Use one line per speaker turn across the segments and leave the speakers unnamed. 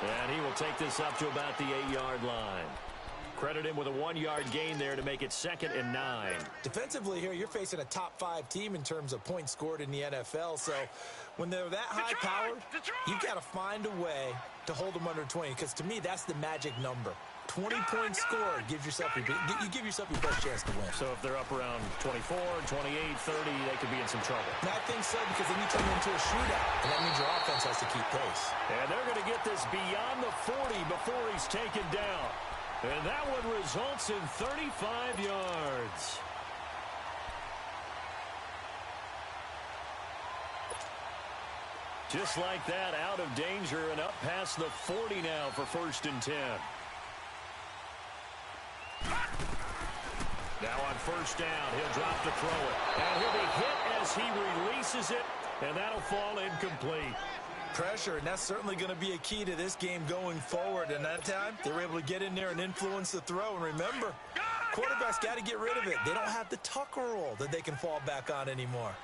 And he will take this up to about the 8-yard line. Credit him with a 1-yard gain there to make it 2nd and 9.
Defensively here, you're facing a top-5 team in terms of points scored in the NFL. So when they're that high-powered, you've got to find a way to hold them under 20. Because to me, that's the magic number. 20 points scored gives yourself you give yourself your best chance to win.
So if they're up around 24, 28, 30, they could be in some trouble.
And I think so, because then you turn it into a shootout, and that means your offense has to keep pace.
And they're going to get this beyond the 40 before he's taken down. And that one results in 35 yards. Just like that, out of danger and up past the 40 now for 1st and 10. Now on 1st down, he'll drop to throw it. And he'll be hit as he releases it, and that'll fall incomplete.
Pressure, and that's certainly going to be a key to this game going forward. And that time, they were able to get in there and influence the throw. And remember, quarterbacks got to get rid of it. They don't have the tuck roll that they can fall back on anymore.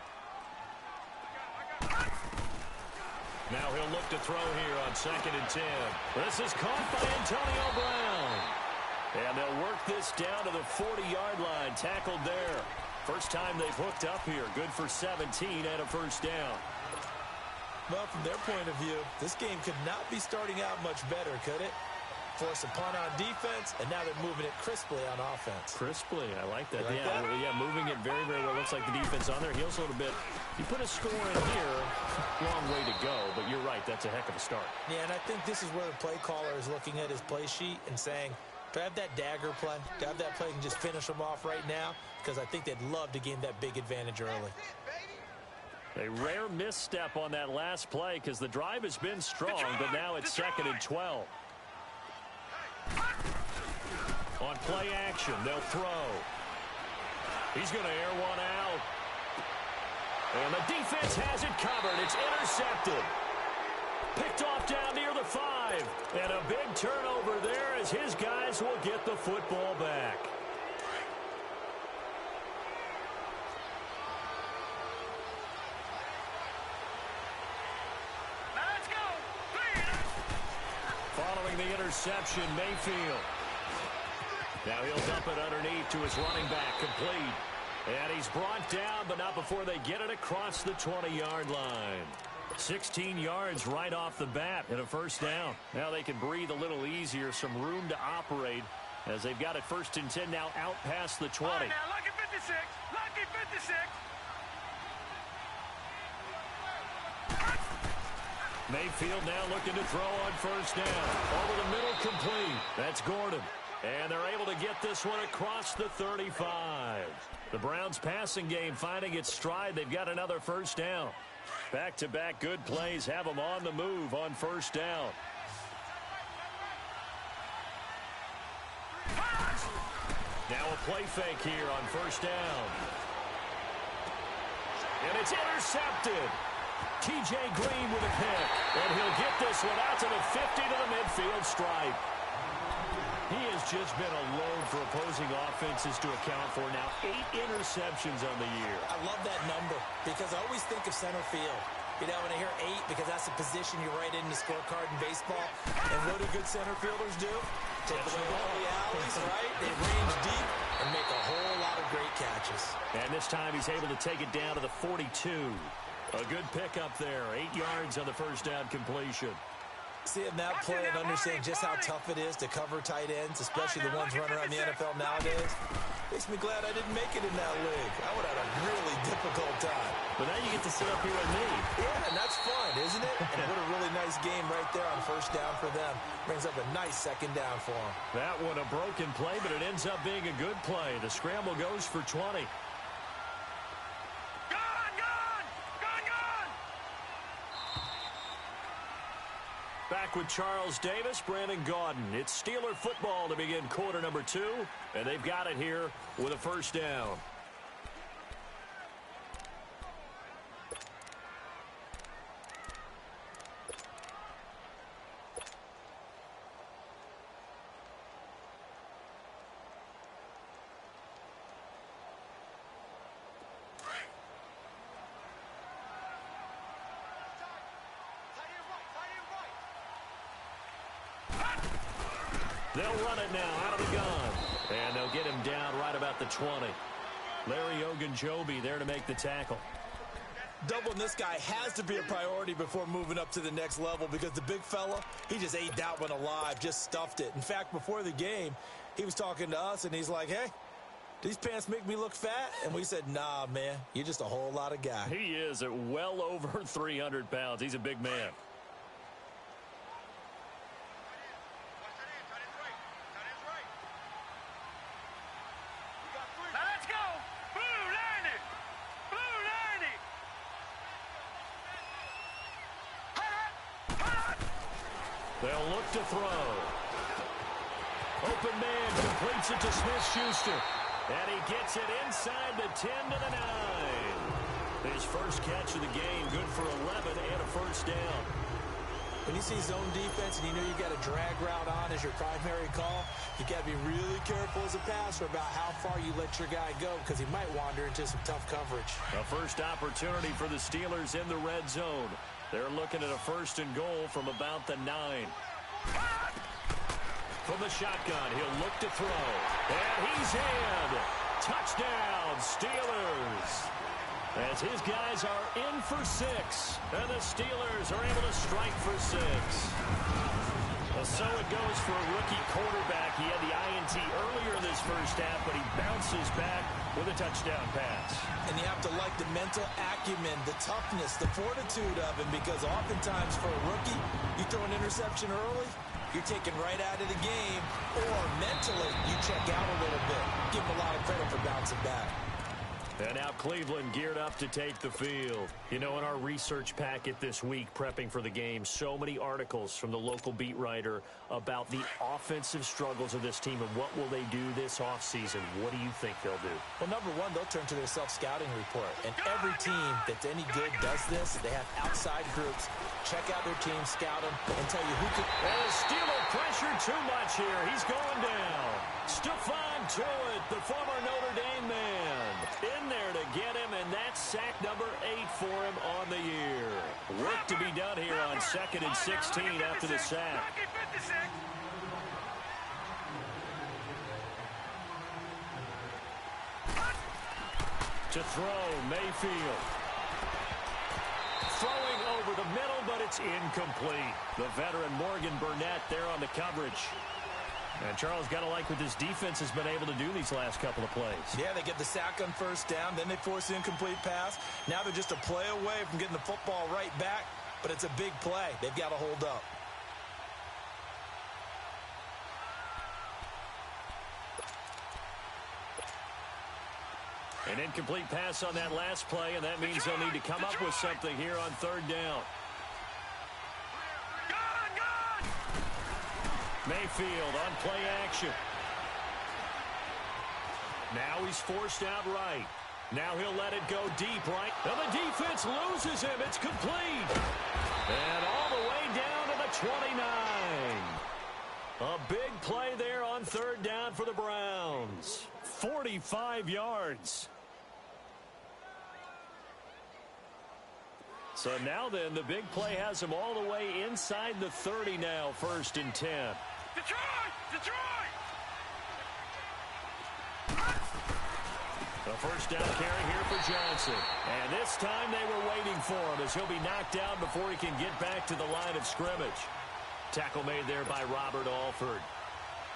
Now he'll look to throw here on 2nd and 10. This is caught by Antonio Brown. And they'll work this down to the 40-yard line, tackled there. First time they've hooked up here. Good for 17 and a 1st down.
Well, from their point of view, this game could not be starting out much better, could it? Force a punt on defense, and now they're moving it crisply on offense.
Crisply, I like that.
Like that?
Yeah, moving it very, very well. Looks like the defense on their heels a little bit. You put a score in here, long way to go, but you're right, that's a heck of a start.
Yeah, and I think this is where the play caller is looking at his play sheet and saying, do I have that dagger play? Do I have that play and just finish them off right now? Because I think they'd love to gain that big advantage early.
A rare misstep on that last play because the drive has been strong, but now it's 2nd and 12. On play action, they'll throw. He's going to air one out. And the defense has it covered. It's intercepted. Picked off down near the 5. And a big turnover there as his guys will get the football back. Following the interception, Mayfield. Now he'll dump it underneath to his running back, complete. And he's brought down, but not before they get it across the 20-yard line. 16 yards right off the bat and a 1st down. Now they can breathe a little easier, some room to operate as they've got it 1st and 10 now out past the 20.
Right, now, lucky 56, lucky 56.
Mayfield now looking to throw on 1st down. Over the middle, complete. That's Gordon. And they're able to get this one across the 35. The Browns passing game finding its stride. They've got another 1st down. Back-to-back good plays have them on the move on 1st down. Now a play fake here on 1st down. And it's intercepted. T.J. Green with a pick. And he'll get this one out to the 50 to the midfield stripe. He has just been a load for opposing offenses to account for. Now 8 interceptions on the year.
I love that number because I always think of center field. You know, when I hear 8, because that's the position you write in the scorecard in baseball. And what do good center fielders do? Take away all the alleys, right? They range deep and make a whole lot of great catches.
And this time he's able to take it down to the 42. A good pickup there. 8 yards on the 1st down completion.
Seeing that play and understanding just how tough it is to cover tight ends, especially the ones running around the NFL nowadays, makes me glad I didn't make it in that league. I would have had a really difficult time.
But now you get to sit up here with me.
Yeah, and that's fun, isn't it? And what a really nice game right there on 1st down for them. Brings up a nice 2nd down for them.
That one a broken play, but it ends up being a good play. The scramble goes for 20. Back with Charles Davis, Brandon Gaudin. It's Steeler football to begin quarter number 2, and they've got it here with a 1st down. They'll run it now out of the gun. And they'll get him down right about the 20. Larry Ogunjobi there to make the tackle.
Doubling this guy has to be a priority before moving up to the next level because the big fella, he just ate that one alive, just stuffed it. In fact, before the game, he was talking to us, and he's like, hey, these pants make me look fat? And we said, nah, man, you're just a whole lot of guy.
He is at well over 300 pounds. He's a big man.
Let's go. Blue Lightning. Blue Lightning.
They'll look to throw. Open man completes it to Smith-Schuster. And he gets it inside the 10 to the 9. His first catch of the game, good for 11 and a first down.
When you see zone defense and you know you've got a drag route on as your primary call, you got to be really careful as a passer about how far you let your guy go because he might wander into some tough coverage.
A first opportunity for the Steelers in the red zone. They're looking at a first and goal from about the 9. From the shotgun, he'll look to throw. And he's in. Touchdown, Steelers. As his guys are in for 6. And the Steelers are able to strike for 6. So it goes for a rookie quarterback. He had the INT earlier in this first half, but he bounces back with a touchdown pass.
And you have to like the mental acumen, the toughness, the fortitude of him, because oftentimes for a rookie, you throw an interception early, you're taken right out of the game, or mentally you check out a little bit. Give him a lot of credit for bouncing back.
And now Cleveland geared up to take the field. You know, in our research packet this week, prepping for the game, so many articles from the local beat writer about the offensive struggles of this team and what will they do this offseason. What do you think they'll do?
Well, number one, they'll turn to their self-scouting report. And every team that's any good does this. They have outside groups. Check out their team, scout them, and tell you who can...
And Steeler pressure too much here. He's going down. Stephon Tuitt, the former Notre Dame man, in there to get him, and that's sack number 8 for him on the year. Work to be done here on 2nd and 16 after the sack. To throw, Mayfield. Throwing over the middle, but it's incomplete. The veteran Morgan Burnett there on the coverage. And Charles, got to like what this defense has been able to do these last couple of plays.
Yeah, they get the sack on first down, then they force the incomplete pass. Now they're just a play away from getting the football right back, but it's a big play. They've got to hold up.
An incomplete pass on that last play, and that means they'll need to come up with something here on 3rd down. Mayfield on play action. Now he's forced out right. Now he'll let it go deep right. And the defense loses him. It's complete. And all the way down to the 29. A big play there on 3rd down for the Browns. 45 yards. So now then, the big play has him all the way inside the 30 now, 1st and 10.
Detroit! Detroit!
A first down carry here for Johnson. And this time they were waiting for him as he'll be knocked down before he can get back to the line of scrimmage. Tackle made there by Robert Alford.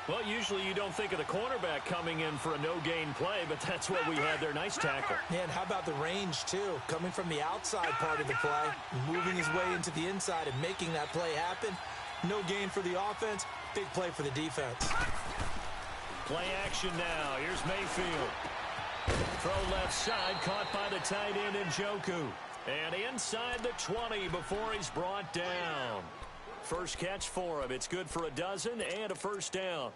Well, usually you don't think of the cornerback coming in for a no-gain play, but that's what we had there. Nice tackle.
And how about the range, too? Coming from the outside part of the play, moving his way into the inside and making that play happen. No gain for the offense, big play for the defense.
Play action now. Here's Mayfield. Throw left side, caught by the tight end Njoku. And inside the 20 before he's brought down. First catch for him. It's good for a dozen and a first down.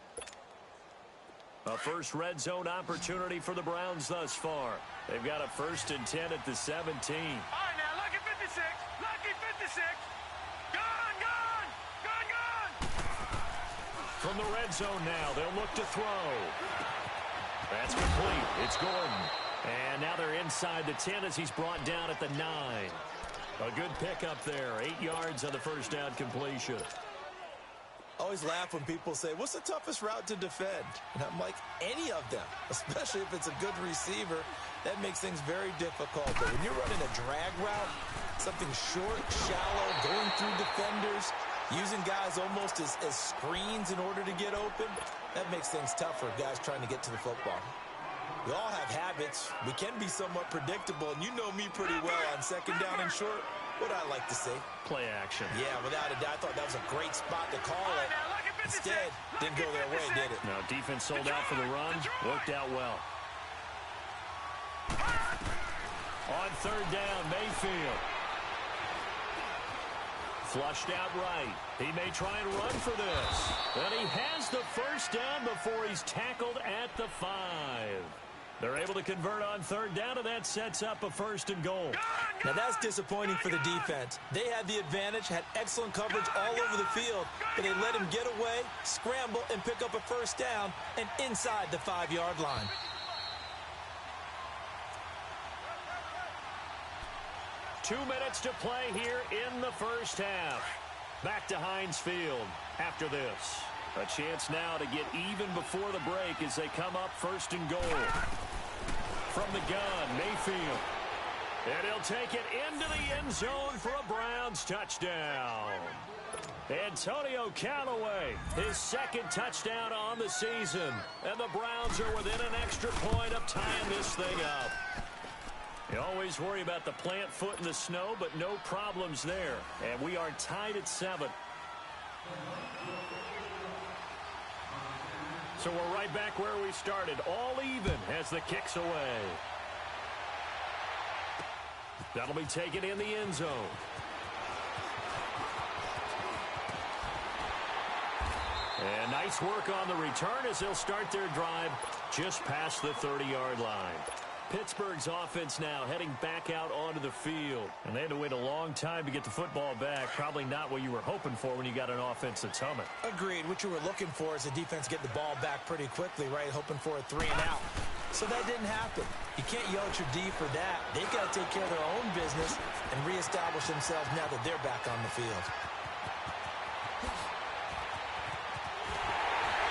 A first red zone opportunity for the Browns thus far. They've got a 1st and 10 at the 17.
All right, now, lucky 56. Lucky 56. Gone, gone. Gone, gone.
From the red zone now, they'll look to throw. That's complete. It's Gordon. And now they're inside the 10 as he's brought down at the 9. A good pickup there. 8 yards on the first down completion.
always laugh when people say, what's the toughest route to defend? And I'm like, any of them, especially if it's a good receiver. That makes things very difficult. But when you're running a drag route, something short, shallow, going through defenders, using guys almost as screens in order to get open, that makes things tough for guys trying to get to the football. We all have habits. We can be somewhat predictable, and you know me pretty well on second down and short. What I like to see.
Play action.
Yeah, without a doubt. I thought that was a great spot to call it. Instead, didn't go their way, did it?
Now, defense sold out for the run. Worked out well. On third down, Mayfield. Flushed out right. He may try and run for this. And he has the first down before he's tackled at the 5. They're able to convert on third down, and that sets up a 1st and goal.
Now, that's disappointing for the defense. They had the advantage, had excellent coverage all over the field, but they let him get away, scramble, and pick up a 1st down, and inside the 5-yard line.
Two minutes to play here in the first half. Back to Heinz Field after this. A chance now to get even before the break as they come up 1st and goal. From the gun, Mayfield. And he'll take it into the end zone for a Browns touchdown. Antonio Callaway, his 2nd touchdown on the season. And the Browns are within an extra point of tying this thing up. You always worry about the plant foot in the snow, but no problems there. And we are tied at 7. So we're right back where we started, all even as the kick's away. That'll be taken in the end zone. And nice work on the return as they'll start their drive just past the 30-yard line. Pittsburgh's offense now heading back out onto the field. And they had to wait a long time to get the football back. Probably not what you were hoping for when you got an offense that's humming.
Agreed. What you were looking for is the defense get the ball back pretty quickly, right? Hoping for a 3-and-out. So that didn't happen. You can't yell at your D for that. They've got to take care of their own business and reestablish themselves now that they're back on the field.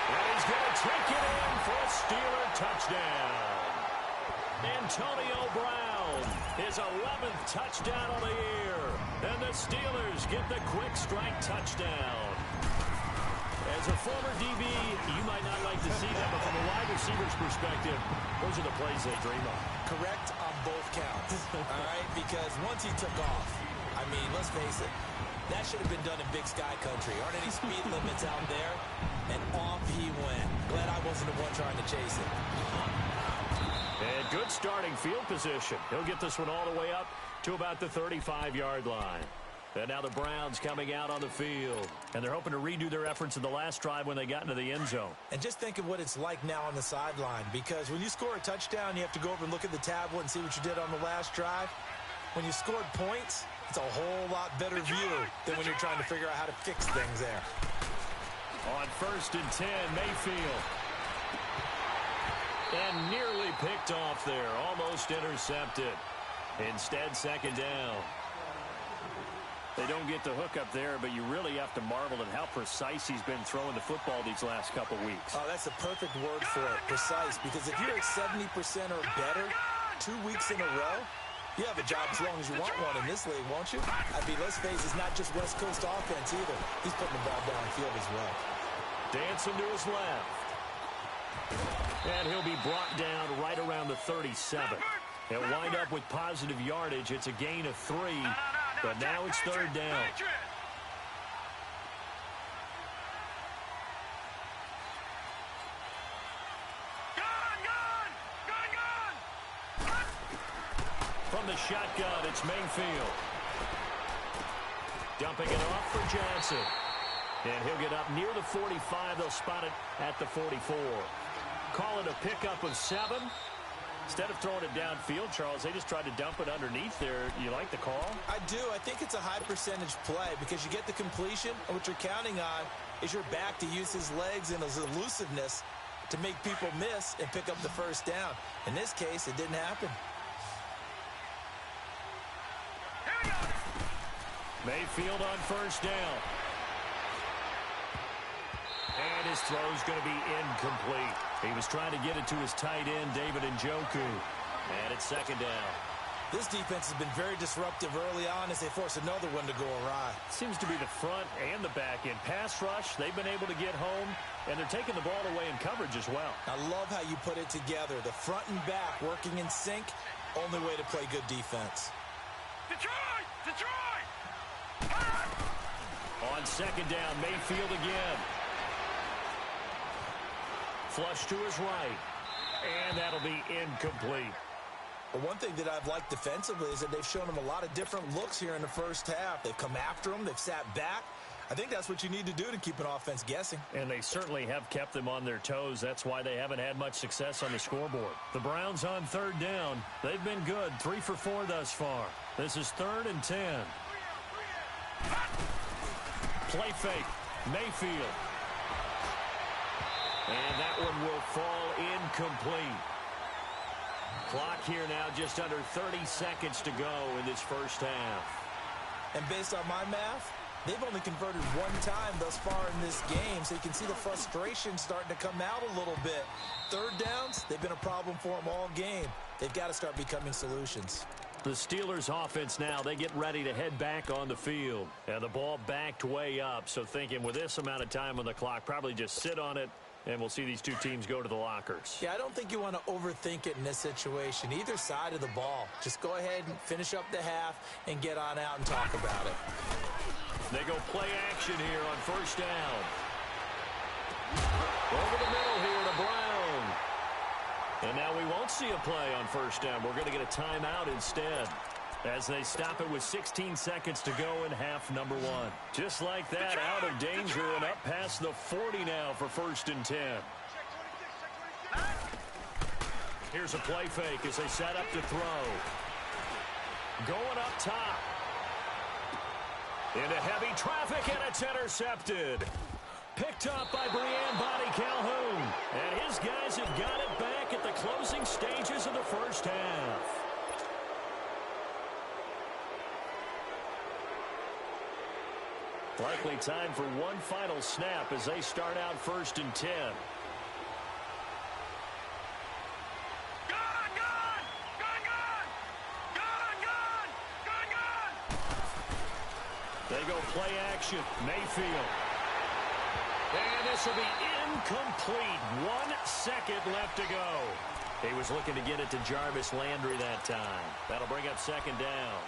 And he's going to take it in for a Steeler touchdown. Antonio Brown, his 11th touchdown of the year. And the Steelers get the quick strike touchdown. As a former DB, you might not like to see that, but from a wide receiver's perspective, those are the plays they dream of.
Correct on both counts, all right? Because once he took off, I mean, let's face it, that should have been done in Big Sky Country. Aren't any speed limits out there? And off he went. Glad I wasn't the one trying to chase it.
And good starting field position. He'll get this one all the way up to about the 35-yard line. And now the Browns coming out on the field. And they're hoping to redo their efforts in the last drive when they got into the end zone.
And just think of what it's like now on the sideline. Because when you score a touchdown, you have to go over and look at the tablet and see what you did on the last drive. When you scored points, it's a whole lot better view than when you're trying to figure out how to fix things there.
On 1st and 10, Mayfield. And nearly picked off there. Almost intercepted. Instead, 2nd down. They don't get the hook up there, but you really have to marvel at how precise he's been throwing the football these last couple weeks.
Oh, that's a perfect word for it, precise. Because if you're at 70% or better 2 weeks in a row, you have a job as long as you want one in this league, won't you? I mean, let's face it, it's not just West Coast offense either. He's putting the ball downfield as well.
Dancing to his left. And he'll be brought down right around the 37. He'll wind up with positive yardage. It's a gain of 3, but now it's 3rd down. From the shotgun, it's Mayfield. Dumping it off for Johnson. And he'll get up near the 45. They'll spot it at the 44. Call it a pickup of 7. Instead of throwing it downfield, Charles, they just tried to dump it underneath there. You like the call?
I do. I think it's a high percentage play because you get the completion, and what you're counting on is your back to use his legs and his elusiveness to make people miss and pick up the 1st down. In this case, it didn't happen.
Mayfield on 1st down. And his throw is going to be incomplete. He was trying to get it to his tight end, David Njoku. And it's second down.
This defense has been very disruptive early on as they force another one to go awry.
Seems to be the front and the back end. Pass rush, they've been able to get home, and they're taking the ball away in coverage as well.
I love how you put it together. The front and back working in sync, only way to play good defense.
Detroit! Detroit!
On second down, Mayfield again. Flush to his right, and that'll be incomplete.
But one thing that I've liked defensively is that they've shown him a lot of different looks here in the first half. They've come after him. They've sat back. I think that's what you need to do to keep an offense guessing.
And they certainly have kept them on their toes. That's why they haven't had much success on the scoreboard. The Browns on third down. They've been good, 3 for 4 thus far. This is 3rd and 10. Play fake. Mayfield. And that one will fall incomplete. Clock here now just under 30 seconds to go in this first half.
And based on my math, they've only converted one time thus far in this game, so you can see the frustration starting to come out a little bit. Third downs, they've been a problem for them all game. They've got to start becoming solutions.
The Steelers offense now, they get ready to head back on the field. And the ball backed way up, so thinking with this amount of time on the clock, probably just sit on it, and we'll see these two teams go to the lockers.
Yeah, I don't think you want to overthink it in this situation. Either side of the ball. Just go ahead and finish up the half and get on out and talk about it.
They go play action here on first down. Over the middle here to Brown. And now we won't see a play on first down. We're going to get a timeout instead, as they stop it with 16 seconds to go in half number 1. Just like that, out of danger and up past the 40 now for 1st and 10. Here's a play fake as they set up to throw. Going up top. Into heavy traffic, and it's intercepted. Picked up by Brian Body Calhoun. And his guys have got it back at the closing stages of the first half. Likely time for one final snap as they start out 1st and 10. They go play action. Mayfield. And this will be incomplete. 1 second left to go. He was looking to get it to Jarvis Landry that time. That'll bring up second down.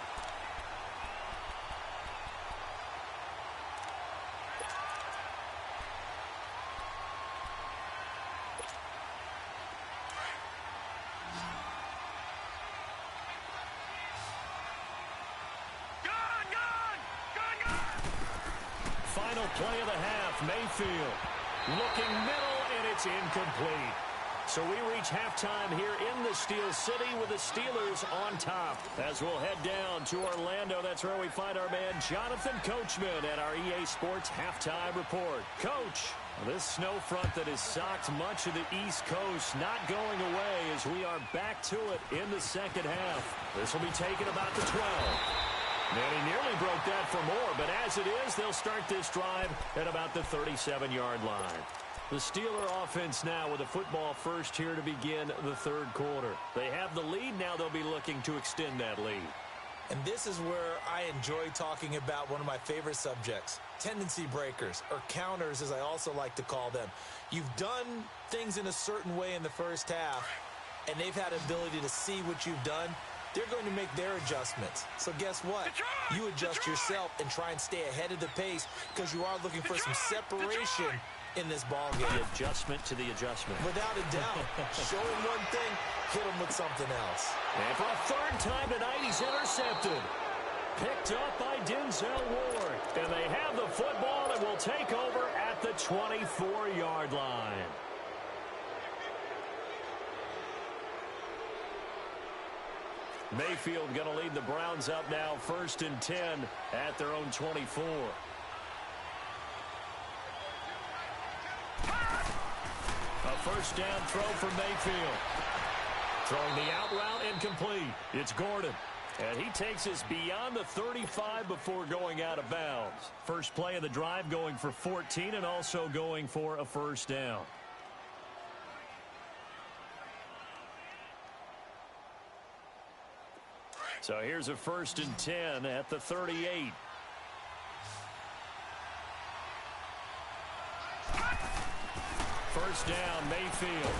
Final play of the half. Mayfield looking middle, and it's incomplete. So we reach halftime here in the Steel City with the Steelers on top. As we'll head down to Orlando, that's where we find our man Jonathan Coachman at our EA Sports Halftime Report. Coach, this snow front that has socked much of the East Coast not going away as we are back to it in the second half. This will be taken about the 12. And he nearly broke that for more, but as it is, they'll start this drive at about the 37-yard line. The Steeler offense now with a football first here to begin the third quarter. They have the lead. Now they'll be looking to extend that lead.
And this is where I enjoy talking about one of my favorite subjects, tendency breakers, or counters as I also like to call them. You've done things in a certain way in the first half, and they've had ability to see what you've done. They're going to make their adjustments. So guess what? You adjust yourself and try and stay ahead of the pace because you are looking for some separation in this ball game.
The adjustment to the adjustment.
Without a doubt. Show him one thing, hit him with something else.
And for a third time tonight, he's intercepted. Picked up by Denzel Ward. And they have the football and will take over at the 24-yard line. Mayfield going to lead the Browns up now, 1st and 10 at their own 24. A first down throw for Mayfield. Throwing the out route incomplete. It's Gordon. And he takes us beyond the 35 before going out of bounds. First play of the drive going for 14 and also going for a first down. So here's a 1st and 10 at the 38. First down, Mayfield.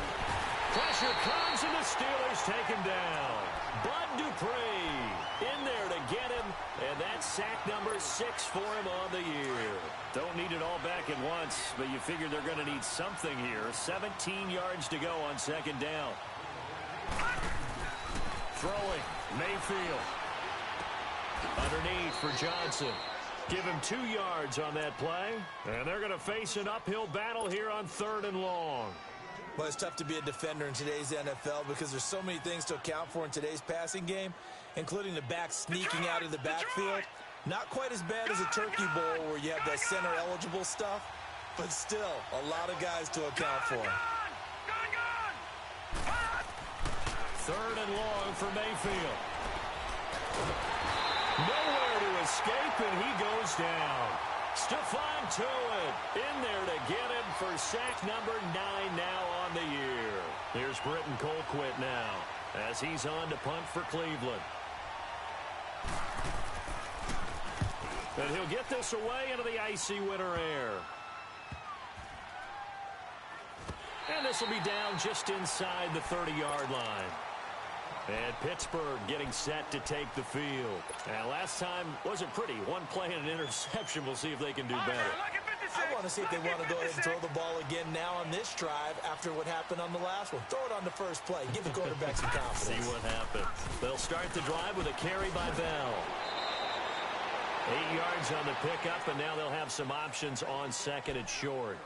Pressure comes and the Steelers take him down. Bud Dupree in there to get him, and that's sack number 6 for him on the year. Don't need it all back at once, but you figure they're going to need something here. 17 yards to go on 2nd down. Throwing, Mayfield. Underneath for Johnson. Give him 2 yards on that play, and they're going to face an uphill battle here on 3rd and long.
Well, it's tough to be a defender in today's NFL because there's so many things to account for in today's passing game, including the back sneaking out of the backfield. Not quite as bad as a turkey bowl where you have that center-eligible stuff, but still a lot of guys to account for.
3rd and long for Mayfield. Nowhere to escape, and he goes down. Stephon Tuitt in there to get him for sack number 9 now on the year. Here's Britton Colquitt now as he's on to punt for Cleveland. And he'll get this away into the icy winter air. And this will be down just inside the 30-yard line. And Pittsburgh getting set to take the field. And last time wasn't pretty. One play and an interception. We'll see if they can do better.
I want to see if they want to go ahead and throw the ball again now on this drive after what happened on the last one. Throw it on the first play. Give the quarterback some confidence.
See what happens. They'll start the drive with a carry by Bell. 8 yards on the pickup, and now they'll have some options on 2nd and short.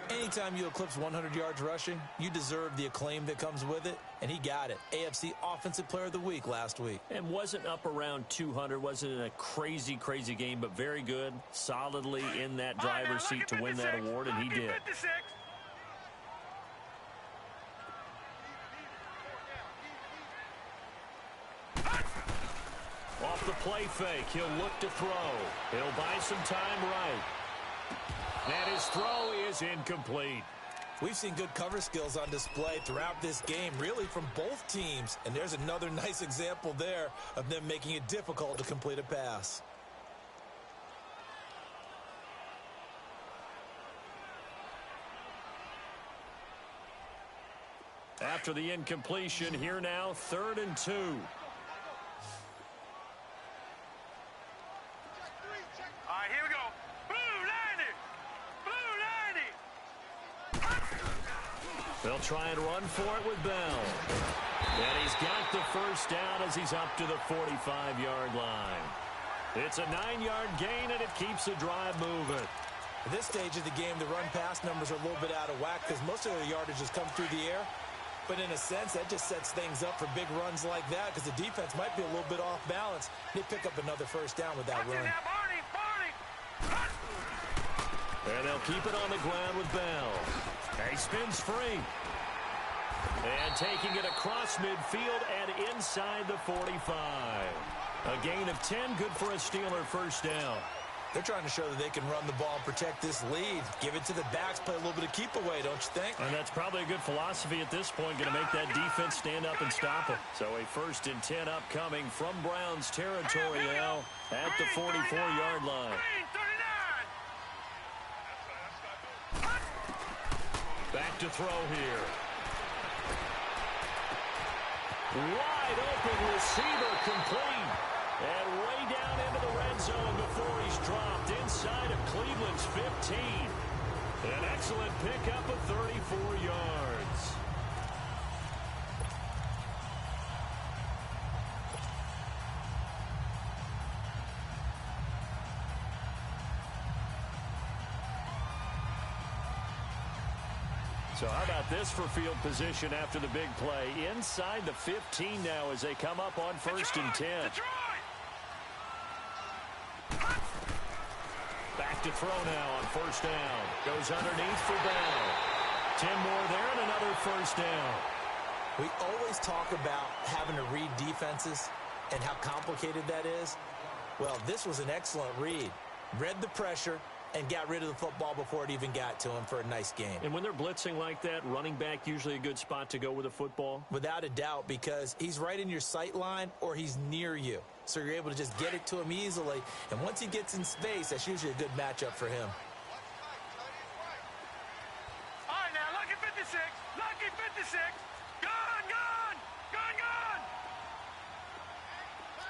Anytime you eclipse 100 yards rushing, you deserve the acclaim that comes with it, and he got it. AFC Offensive Player of the Week last week.
And wasn't up around 200, wasn't in a crazy, crazy game, but very good, solidly in that driver's seat to win that award, and he did. Off the play fake, he'll look to throw. He'll buy some time right. And his throw is incomplete.
We've seen good cover skills on display throughout this game, really from both teams. And there's another nice example there of them making it difficult to complete a pass.
After the incompletion, here now, 3rd and 2. They'll try and run for it with Bell. And he's got the first down as he's up to the 45-yard line. It's a 9-yard gain, and it keeps the drive moving.
At this stage of the game, the run-pass numbers are a little bit out of whack because most of their yardage has come through the air. But in a sense, that just sets things up for big runs like that because the defense might be a little bit off balance. They pick up another first down with that run.
And they'll keep it on the ground with Bell. And he spins free. And taking it across midfield and inside the 45. A gain of 10, good for a Steeler first down.
They're trying to show that they can run the ball and protect this lead. Give it to the backs, play a little bit of keep away, don't you think?
And that's probably a good philosophy at this point, going to make that defense stand up and stop them. So a 1st and 10 upcoming from Browns territory now at the 44-yard line. Back to throw here. Wide open receiver complete. And way down into the red zone before he's dropped inside of Cleveland's 15. An excellent pickup of 34 yards. So how about this for field position after the big play? Inside the 15 now as they come up on 1st and 10. Back to throw now on 1st down. Goes underneath for Bell. 10 more there and another first down.
We always talk about having to read defenses. and how complicated that is? Well, this was an excellent read. Read the pressure and got rid of the football before it even got to him for a nice game.
And when they're blitzing like that, running back usually a good spot to go with a football?
Without a doubt, because he's right in your sight line or he's near you. So you're able to just get it to him easily. And once he gets in space, that's usually a good matchup for him.
All right, now, lucky 56. Lucky 56. Gone, gone. Gone, gone.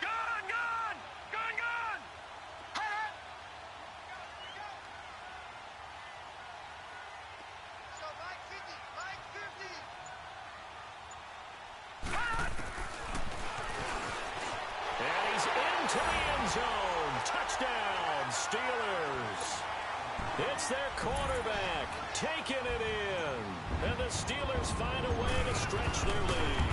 Gone, gone. Gone, gone.
So, Mike 50. Mike 50.
And he's into the end zone. Touchdown, Steelers. It's their quarterback taking it in. And the Steelers find a way to stretch their lead.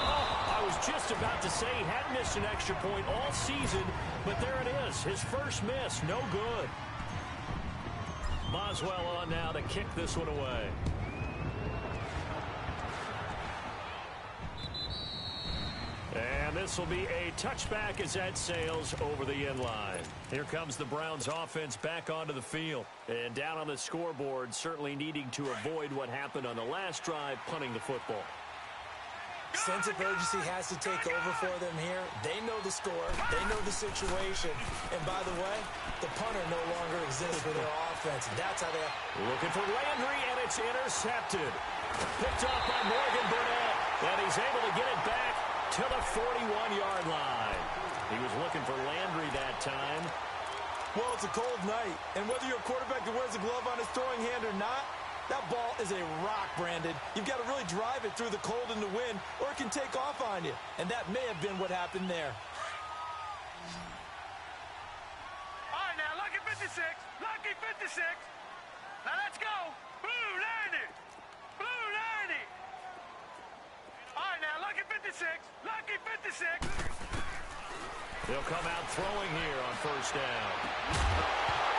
Oh, I was just about to say he hadn't missed an extra point all season, but there it is. His first miss, no good. Boswell on now to kick this one away. And this will be a touchback as that sails over the end line. Here comes the Browns offense back onto the field. And down on the scoreboard, certainly needing to avoid what happened on the last drive, punting the football.
Sense of urgency has to take over for them here. They know the score. They know the situation. And by the way, the punter no longer exists for their offense. That's how they have.
Looking for Landry, and it's intercepted. Picked off by Morgan Burnett. And he's able to get it back to the 41-yard line. He was looking for Landry that time.
Well, it's a cold night. And whether you're a quarterback that wears a glove on his throwing hand or not, that ball is a rock, Brandon. You've got to really drive it through the cold and the wind, or it can take off on you. And that may have been what happened there.
All right, now, lucky 56. Lucky 56. Now, let's go. Blue, Landy. Blue, Landy. All right, now, lucky 56. Lucky 56.
They'll come out throwing here on first down.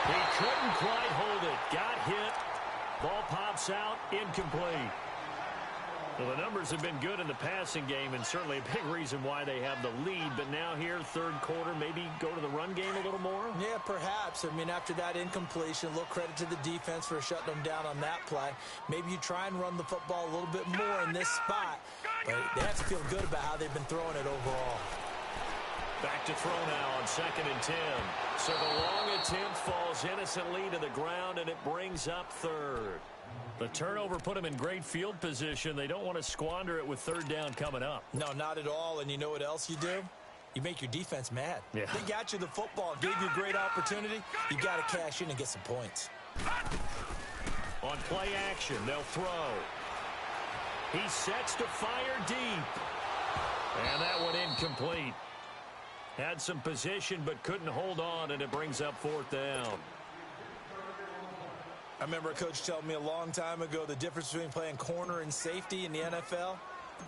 He couldn't quite hold it. Got hit. Ball pops out, incomplete. Well, the numbers have been good in the passing game, and certainly a big reason why they have the lead. But now here, third quarter, maybe go to the run game a little more?
Yeah, perhaps. I mean, after that incompletion, a little credit to the defense for shutting them down on that play. Maybe you try and run the football a little bit more in this spot. But they have to feel good about how they've been throwing it overall.
Back to throw now on 2nd and 10. So the long attempt falls innocently to the ground, and it brings up third. The turnover put them in great field position. They don't want to squander it with third down coming up.
No, not at all. And you know what else you do? You make your defense mad.
Yeah.
They got you the football, gave you a great opportunity. You got to cash in and get some points.
On play action, they'll throw. He sets to fire deep. And that one incomplete. Had some position but couldn't hold on, and it brings up 4th down.
I remember a coach telling me a long time ago the difference between playing corner and safety in the NFL.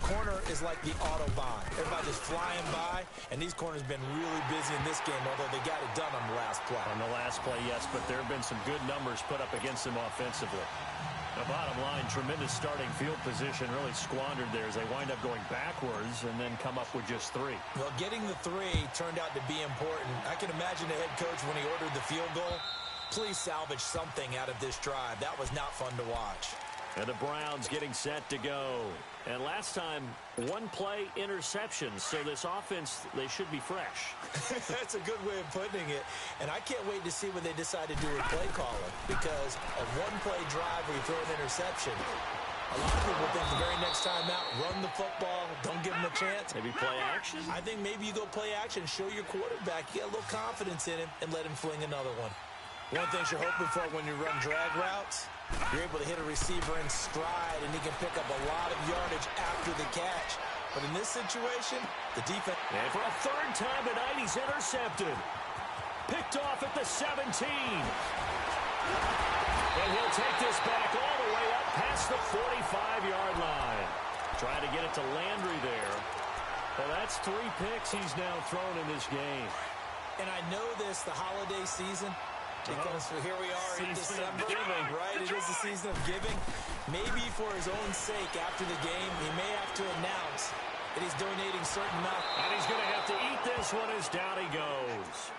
Corner is like the Autobahn. Everybody just flying by, and these corners have been really busy in this game, although they got it done on the last play.
On the last play, yes, but there have been some good numbers put up against them offensively. The bottom line, tremendous starting field position, really squandered there as they wind up going backwards and then come up with just 3.
Well, getting the 3 turned out to be important. I can imagine the head coach when he ordered the field goal. Please salvage something out of this drive. That was not fun to watch.
And the Browns getting set to go. And last time, 1-play interception. So this offense, they should be fresh.
That's a good way of putting it. And I can't wait to see what they decide to do with play calling. Because a 1-play drive where you throw an interception, a lot of people think the very next time out, run the football, don't give them a chance.
Maybe play action?
I think maybe you go play action, show your quarterback, get a little confidence in him, and let him fling another one. One thing you're hoping for when you run drag routes, you're able to hit a receiver in stride, and he can pick up a lot of yardage after the catch. But in this situation, the defense...
And for a 3rd time tonight, he's intercepted. Picked off at the 17. And he'll take this back all the way up past the 45-yard line. Trying to get it to Landry there. Well, that's 3 picks he's now thrown in this game.
And I know this, the holiday season... Because here we are in December, right? It is the season of giving. Maybe for his own sake, after the game, he may have to announce and he's donating certain amount.
And he's going to have to eat this one as down he goes.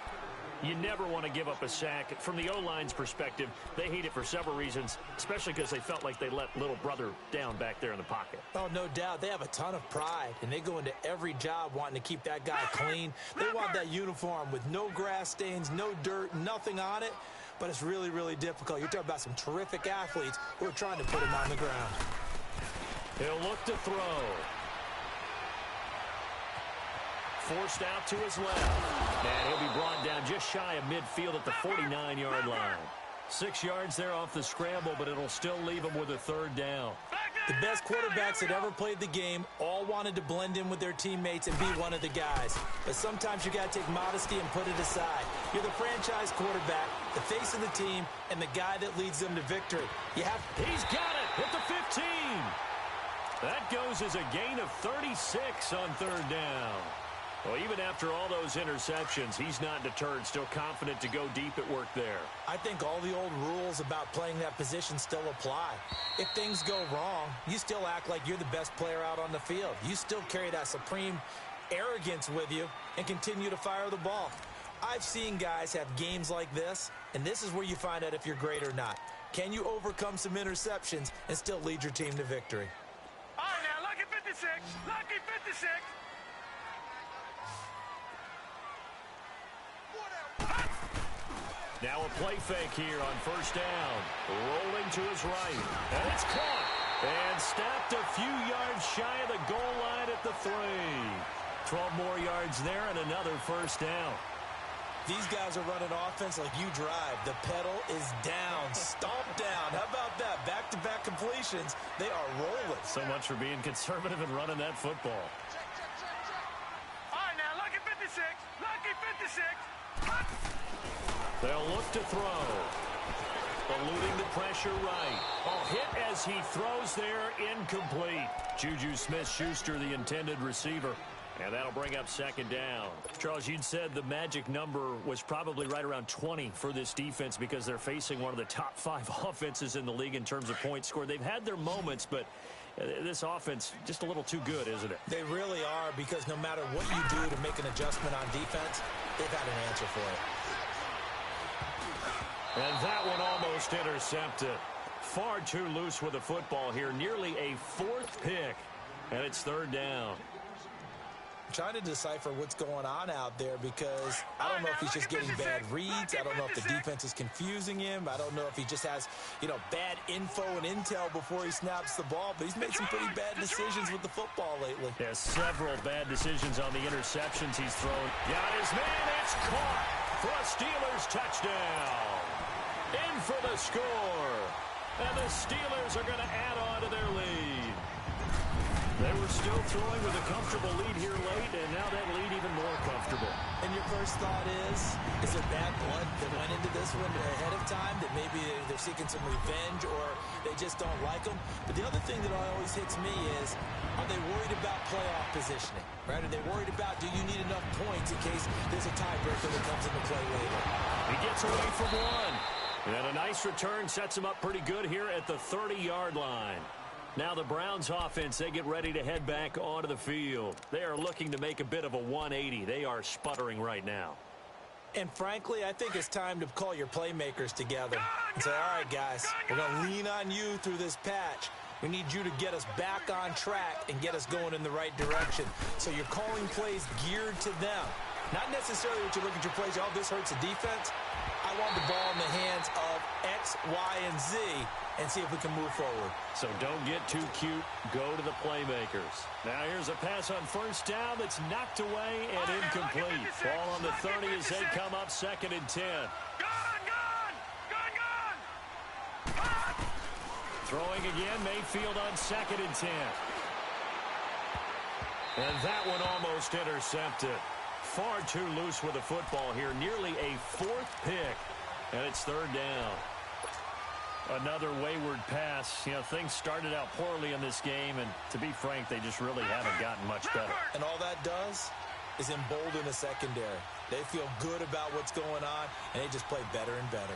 You never want to give up a sack. From the O-line's perspective, they hate it for several reasons, especially because they felt like they let little brother down back there in the pocket.
Oh, no doubt. They have a ton of pride, and they go into every job wanting to keep that guy clean. They want that uniform with no grass stains, no dirt, nothing on it, but it's really, really difficult. You're talking about some terrific athletes who are trying to put him on the ground.
He'll look to throw. Forced out to his left. And he'll be brought down just shy of midfield at the 49-yard line. 6 yards there off the scramble, but it'll still leave him with a third down.
The best quarterbacks that ever played the game all wanted to blend in with their teammates and be one of the guys. But sometimes you got to take modesty and put it aside. You're the franchise quarterback, the face of the team, and the guy that leads them to victory.
He's got it at the 15. That goes as a gain of 36 on third down. Well, even after all those interceptions, he's not deterred, still confident to go deep at work there.
I think all the old rules about playing that position still apply. If things go wrong, you still act like you're the best player out on the field. You still carry that supreme arrogance with you and continue to fire the ball. I've seen guys have games like this, and this is where you find out if you're great or not. Can you overcome some interceptions and still lead your team to victory?
All right, now, lucky 56. Lucky 56.
Now a play fake here on first down. Rolling to his right. And it's caught. And snapped a few yards shy of the goal line at the 3. 12 more yards there and another first down.
These guys are running offense like you drive. The pedal is down. Stomp down. How about that? Back-to-back completions. They are rolling.
So much for being conservative and running that football.
All right, now, lucky 56. Lucky 56.
They'll look to throw. Eluding the pressure right. Oh, hit as he throws there, incomplete. Juju Smith-Schuster, the intended receiver. And that'll bring up second down. Charles, you'd said the magic number was probably right around 20 for this defense because they're facing one of the top 5 offenses in the league in terms of points scored. They've had their moments, but this offense just a little too good, isn't it?
They really are, because no matter what you do to make an adjustment on defense, they've had an answer for it.
And that one almost intercepted. Far too loose with the football here. Nearly a 4th pick. And it's third down.
I'm trying to decipher what's going on out there, because I don't know if he's just getting bad reads. I don't know if the defense is confusing him. I don't know if he just has, bad info and intel before he snaps the ball. But he's made some pretty bad decisions with the football lately.
Yeah, several bad decisions on the interceptions he's thrown. Got his man. It's caught for a Steelers touchdown. In for the score. And the Steelers are going to add on to their lead. They were still throwing with a comfortable lead here late, and now that lead even more comfortable.
And your first thought is there bad blood that went into this one ahead of time, that maybe they're seeking some revenge or they just don't like them? But the other thing that always hits me is, are they worried about playoff positioning? Right? Are they worried about, do you need enough points in case there's a tiebreaker that comes into play later?
He gets away from one. And a nice return sets him up pretty good here at the 30-yard line. Now the Browns offense, they get ready to head back onto the field. They are looking to make a bit of a 180. They are sputtering right now.
And frankly, I think it's time to call your playmakers together and say, all right, guys, we're going to lean on you through this patch. We need you to get us back on track and get us going in the right direction. So you're calling plays geared to them. Not necessarily what you look at your plays, oh, this hurts the defense. I want the ball in the hands of X, Y, and Z and see if we can move forward.
So don't get too cute. Go to the playmakers. Now here's a pass on first down that's knocked away and incomplete. Ball on the 30 as they come up 2nd and 10.
Gone!
Throwing again, Mayfield on 2nd and 10. And that one almost intercepted. Far too loose with the football here. Nearly a 4th pick. And it's third down. Another wayward pass. Things started out poorly in this game, and to be frank, they just really haven't gotten much better.
And all that does is embolden the secondary. They feel good about what's going on, and they just play better and better.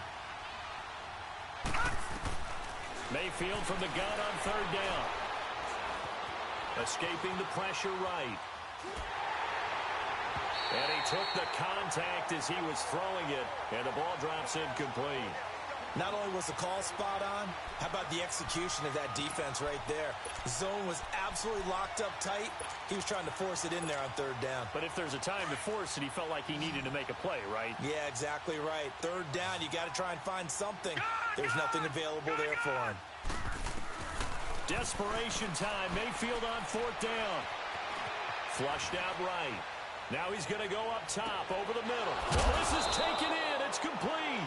Mayfield from the gun on third down. Escaping the pressure right. And he took the contact as he was throwing it, and the ball drops incomplete.
Not only was the call spot on, how about the execution of that defense right there? The zone was absolutely locked up tight. He was trying to force it in there on third down.
But if there's a time to force it, he felt like he needed to make a play, right?
Yeah, exactly right. Third down, you got to try and find something. There's nothing available there for him.
Desperation time. Mayfield on fourth down. Flushed out right. Now he's going to go up top over the middle. Well, this is taken in. It's complete.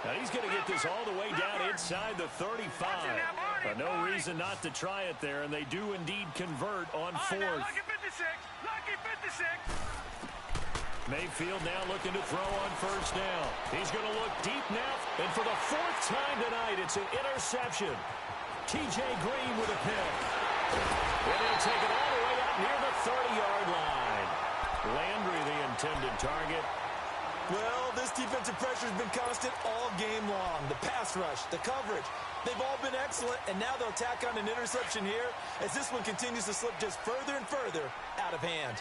Now he's going to get this all the way down inside the 35. No reason not to try it there, and they do indeed convert on fourth.
Lucky 56. Lucky 56.
Mayfield now looking to throw on first down. He's going to look deep now, and for the fourth time tonight, it's an interception. T.J. Green with a pick. And he'll take it all the way up near the 30-yard line. Landry, the intended target.
Well, this defensive pressure has been constant all game long. The pass rush, the coverage, they've all been excellent, and now they'll tack on an interception here as this one continues to slip just further and further out of hand.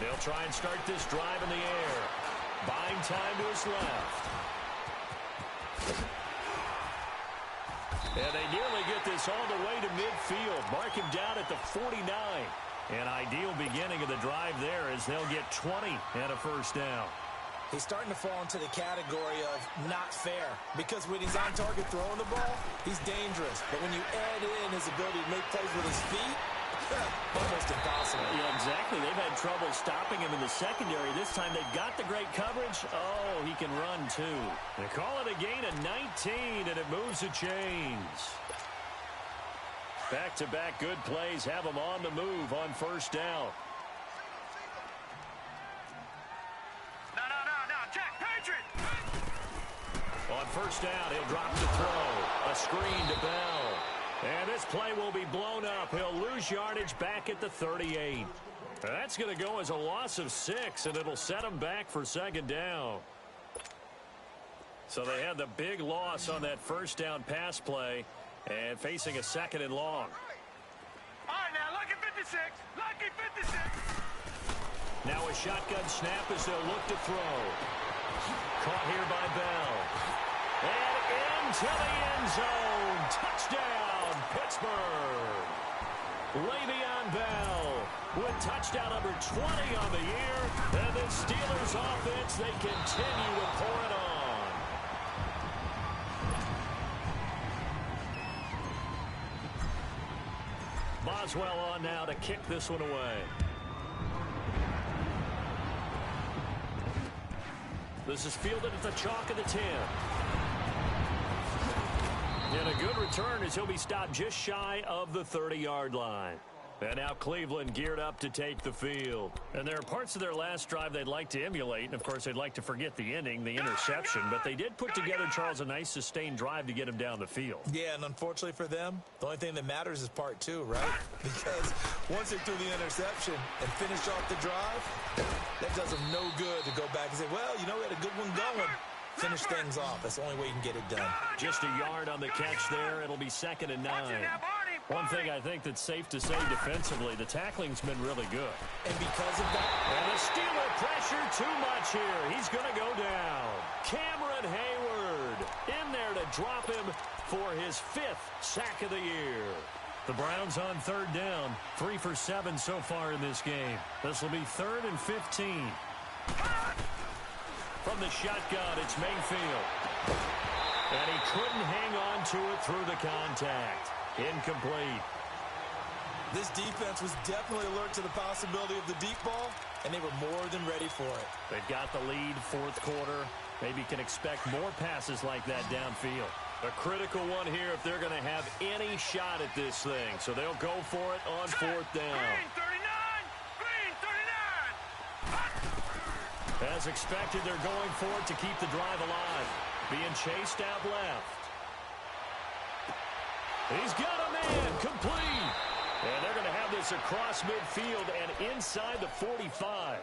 They'll try and start this drive in the air. Buying time to his left. And they nearly get this all the way to midfield. Mark him down at the 49. An ideal beginning of the drive there as they'll get 20 and a first down.
He's starting to fall into the category of not fair because when he's on target throwing the ball, he's dangerous. But when you add in his ability to make plays with his feet, almost impossible.
Yeah, exactly. They've had trouble stopping him in the secondary. This time they've got the great coverage. Oh, he can run too. They call it a gain of 19, and it moves the chains. Back-to-back good plays have him on the move on first down.
No. Check. Patriot.
On first down, he'll drop the throw. A screen to Bell. And this play will be blown up. He'll lose yardage back at the 38. That's going to go as a loss of 6, and it'll set him back for second down. So they had the big loss on that first down pass play and facing a second and long.
All right, now, lucky 56. Lucky 56.
Now a shotgun snap as they'll look to throw. Caught here by Bell. And into the end zone. Touchdown, Pittsburgh. Le'Veon Bell with touchdown number 20 on the year. And the Steelers offense, they continue to pour it on. Boswell on now to kick this one away. This is fielded at the chalk of the 10. And a good return as he'll be stopped just shy of the 30-yard line. And now Cleveland geared up to take the field. And there are parts of their last drive they'd like to emulate. And, of course, they'd like to forget the ending, the interception. But they did put together, Charles, a nice sustained drive to get him down the field.
Yeah, and unfortunately for them, the only thing that matters is part 2, right? Because once they threw the interception and finished off the drive, that does them no good to go back and say, well, you know, we had a good one going. Finish things off. That's the only way you can get it done.
Just a yard on the catch there. It'll be second and 9. One thing I think that's safe to say defensively, the tackling's been really good.
And because of that...
And the Steeler pressure too much here. He's going to go down. Cameron Hayward in there to drop him for his 5th sack of the year. The Browns on third down. 3 for 7 so far in this game. This will be 3rd and 15. From the shotgun, it's Mayfield. And he couldn't hang on to it through the contact. Incomplete.
This defense was definitely alert to the possibility of the deep ball, and they were more than ready for it.
They've got the lead, fourth quarter. Maybe can expect more passes like that downfield. A critical one here if they're going to have any shot at this thing. So they'll go for it on fourth down.
Green 39. Green 39.
As expected, they're going for it to keep the drive alive. Being chased out left. He's got a man, complete. And they're going to have this across midfield and inside the 45.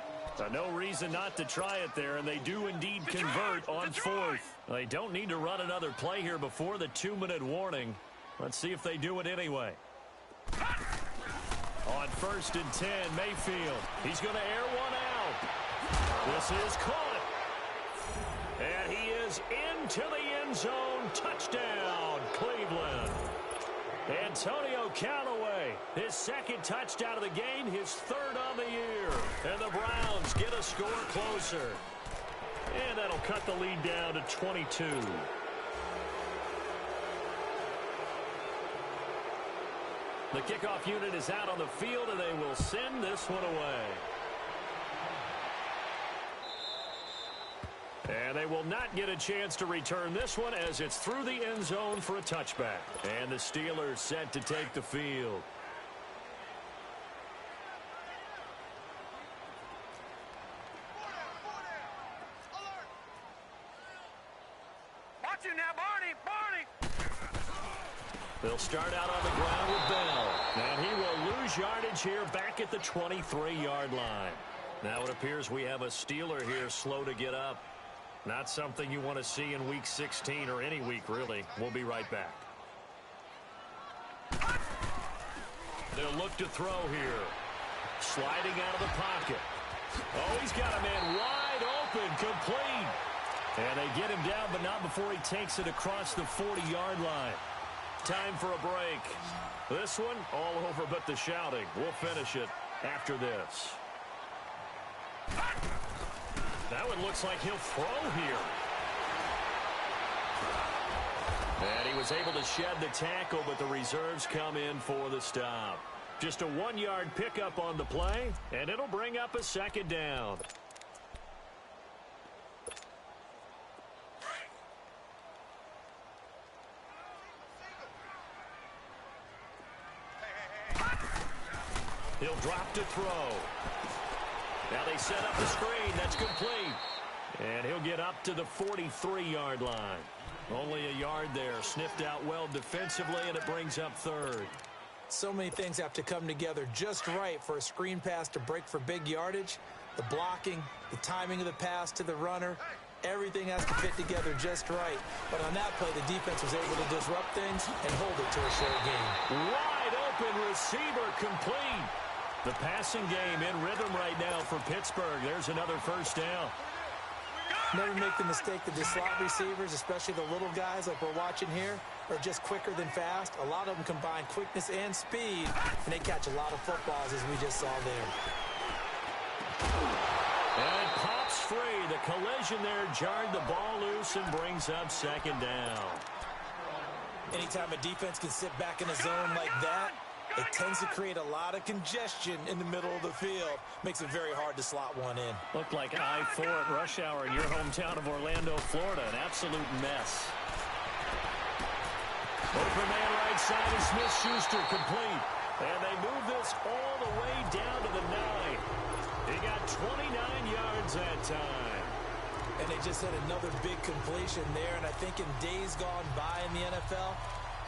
No reason not to try it there, and they do indeed convert on fourth. They don't need to run another play here before the 2-minute warning. Let's see if they do it anyway. On 1st and 10, Mayfield. He's going to air one out. This is caught. And he is into the end zone. Touchdown, Cleveland. Antonio Callaway, his 2nd touchdown of the game, his 3rd on the year. And the Browns get a score closer. And that'll cut the lead down to 22. The kickoff unit is out on the field, and they will send this one away. And they will not get a chance to return this one as it's through the end zone for a touchback. And the Steelers set to take the field.
Watch him now, Barney!
They'll start out on the ground with Bell. And he will lose yardage here back at the 23-yard line. Now it appears we have a Steeler here slow to get up. Not something you want to see in Week 16 or any week, really. We'll be right back. They'll look to throw here. Sliding out of the pocket. Oh, he's got a man wide open, complete. And they get him down, but not before he takes it across the 40-yard line. Time for a break. This one, all over but the shouting. We'll finish it after this. That one looks like he'll throw here. And he was able to shed the tackle, but the reserves come in for the stop. Just a 1-yard pickup on the play, and it'll bring up a 2nd down. He'll drop to throw. Now they set up the screen. That's complete. And he'll get up to the 43-yard line. Only a yard there. Sniffed out well defensively, and it brings up 3rd.
So many things have to come together just right for a screen pass to break for big yardage. The blocking, the timing of the pass to the runner, everything has to fit together just right. But on that play, the defense was able to disrupt things and hold it to a short game.
Wide open receiver complete. The passing game in rhythm right now for Pittsburgh. There's another 1st down.
Never make the mistake that the slot receivers, especially the little guys like we're watching here, are just quicker than fast. A lot of them combine quickness and speed, and they catch a lot of footballs, as we just saw there.
And it pops free. The collision there jarred the ball loose and brings up 2nd down.
Anytime a defense can sit back in a zone like that, it tends to create a lot of congestion in the middle of the field. Makes it very hard to slot one in.
Looked like I-4 at rush hour in your hometown of Orlando, Florida. An absolute mess. Open man right side of Smith-Schuster complete. And they move this all the way down to the 9. He got 29 yards that time.
And they just had another big completion there. And I think in days gone by in the NFL,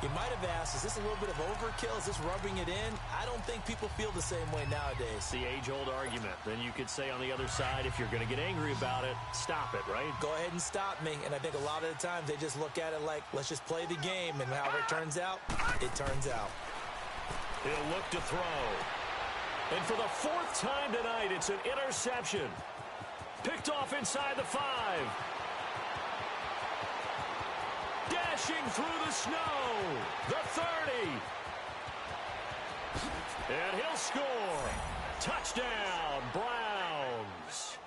you might have asked, is this a little bit of overkill? Is this rubbing it in? I don't think people feel the same way nowadays.
The age-old argument. Then you could say on the other side, if you're going to get angry about it, stop it, right?
Go ahead and stop me. And I think a lot of the times they just look at it like, let's just play the game. And however it turns out, it turns out.
He'll look to throw. And for the 4th time tonight, it's an interception. Picked off inside the 5. Dashing through the snow. The 30. And he'll score. Touchdown, Browns.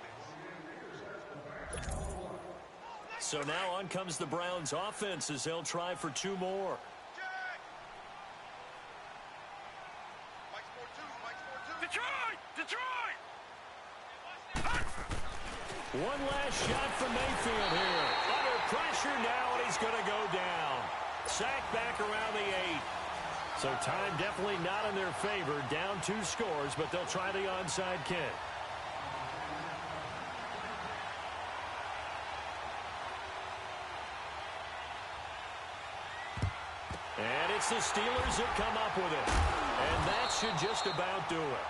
So now on comes the Browns offense as they'll try for 2 more.
Detroit!
One last shot from Mayfield here. Under pressure now, and he's going to go down. Sacked back around the 8. So time definitely not in their favor. Down 2 scores, but they'll try the onside kick. And it's the Steelers that come up with it. And that should just about do it.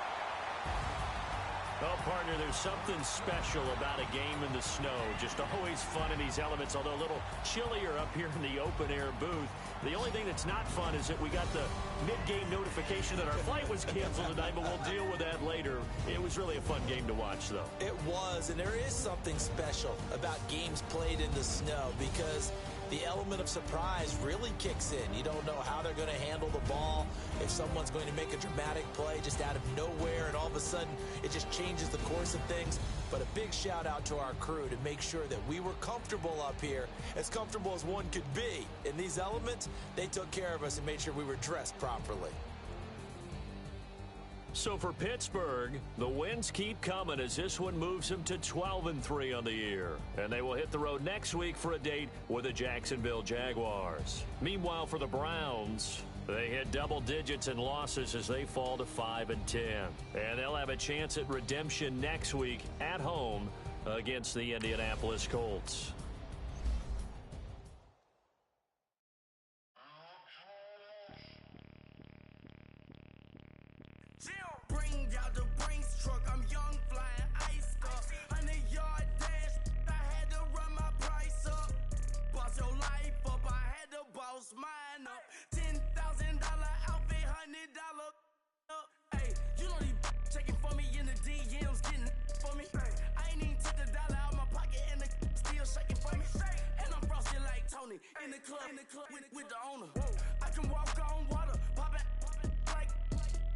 Well, partner, there's something special about a game in the snow. Just always fun in these elements, although a little chillier up here in the open-air booth. The only thing that's not fun is that we got the mid-game notification that our flight was canceled tonight, but we'll deal with that later. It was really a fun game to watch, though.
It was, and there is something special about games played in the snow because the element of surprise really kicks in. You don't know how they're going to handle the ball, if someone's going to make a dramatic play just out of nowhere, and all of a sudden it just changes the course of things. But a big shout out to our crew to make sure that we were comfortable up here, as comfortable as one could be. In these elements, they took care of us and made sure we were dressed properly.
So for Pittsburgh, the wins keep coming as this one moves them to 12-3 on the year. And they will hit the road next week for a date with the Jacksonville Jaguars. Meanwhile, for the Browns, they hit double digits in losses as they fall to 5-10. And they'll have a chance at redemption next week at home against the Indianapolis Colts.
Bring out the Brinks truck, I'm young, flying iced up. 100-yard dash, I had to run my price up. Boss your life up, I had to boss mine up. $10,000 outfit, $100 up. Hey, you know these checking for me in the DMs, getting for me. I ain't even took the dollar out my pocket and the still shaking for me. And I'm frosty like Tony in the club with the owner. I can walk on water, pop it like,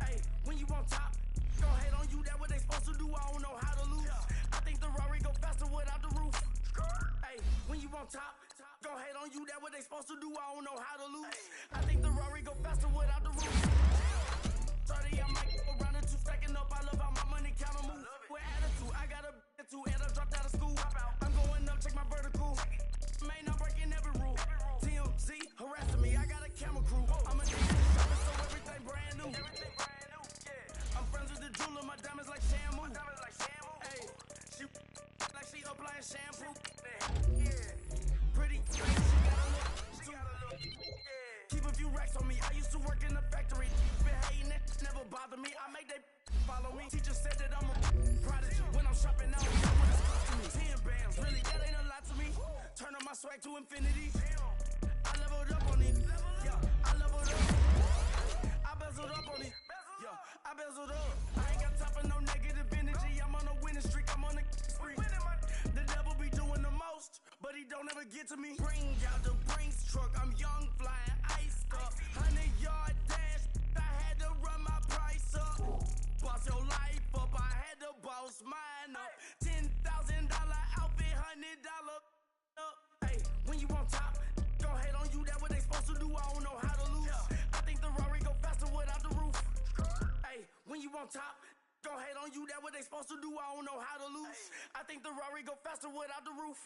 hey, when you on top. Go hate on you, that what they supposed to do, I don't know how to lose. I think the Rari go faster without the roof. Hey, when you on top, go hate on you, that what they supposed to do, I don't know how to lose. I think the Rari go faster without the roof. 30, I might go around the two, stacking up, I love how my money count and move. With attitude, I got a attitude, and I dropped out of school. I'm going up, check my vertical. Man, I'm breaking every rule. TMZ harassing me, I got a camera crew. I'm a shopper, so everything brand new. I'm friends with the jeweler, my diamonds like Shamu. Hey, she like she applying shampoo. Pretty face, she got a look. Keep a few racks on me. I used to work in the factory. Been hating it, never bother me. I make they follow me. Teacher said that I'm a prodigy. When I'm shopping out, I want to talk to me. 10 bands, really, that ain't a lot to me. Turn on my swag to infinity. I leveled up on it. Yeah, I leveled up. I bezeled up on it. Yeah, I bezeled up. I ain't got time for no negative energy. I'm on a winning streak. I'm on a spree. The devil be doing the most, but he don't ever get to me. Bring out the Brinks truck. I'm young, flying iced up. 100-yard dash. I had to run my price up. Boss your life up. I had to boss mine up. $10,000 outfit, $100 up. Hey, when you on top, go hate on you. That what they supposed to do. I don't know how to lose. I think the Rari go faster without the roof. Hey, when you on top, go hate on you, that what they supposed to do, I don't know how to lose. I think the Rari go faster without the roof.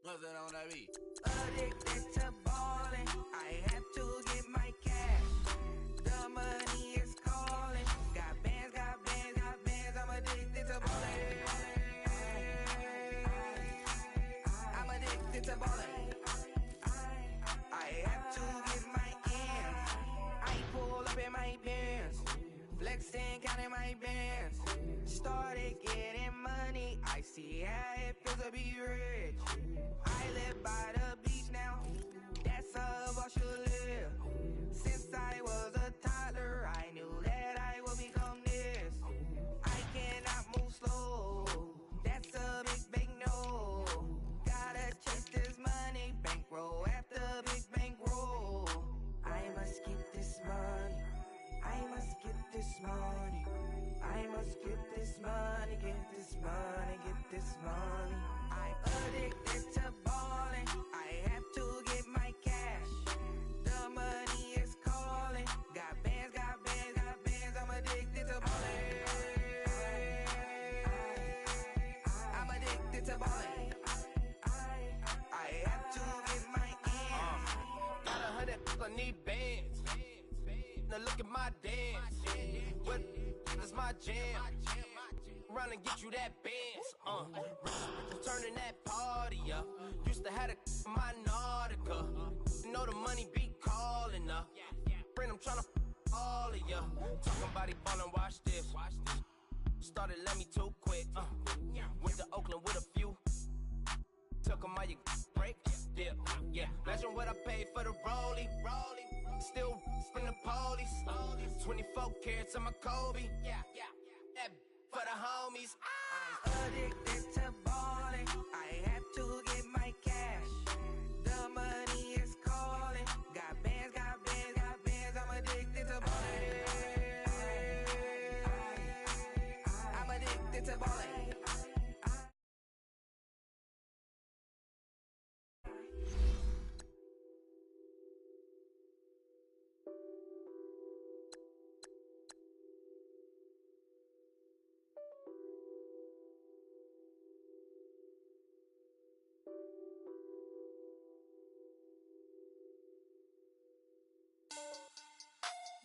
What's that on that beat?
Addicted to ballin', I have to get my cash. The money is calling. Got bands, I'm addicted to ballin'. I'm addicted to ballin'. I have to get my ends. I pull up in my pants, flexing, counting my bands. Started getting money, I see how it feels to be rich. I live by the beach now, that's how I should live. Since I was a toddler, I knew that I would become this. I cannot move slow, that's a big no. Gotta chase this money, bankroll after big bankroll. I must get this money, I must get this money. I must get this money, get this money, get this money. I'm addicted to ballin', I have to get my cash. The money is calling. Got bands, I'm addicted to ballin'. I'm addicted to ballin'. I have to get my ends.
Got 100, I
need bands. Now look at my dance. What is my jam? Run and get you that bands. Turning that party up. Used to have my Nautica. You know the money be calling up. Friend, I'm tryna all of ya. Talking body ballin', watch this. Started let me too quick. Went to Oakland with a few. Took 'em all you break. Dip. Yeah. Imagine what I paid for the rollie. Still from the police. 24 carats on my Kobe. That for the homies.
Addicted to balling, I have to get my cash. The money is calling. Got bands, I'm addicted to balling. I'm addicted to balling.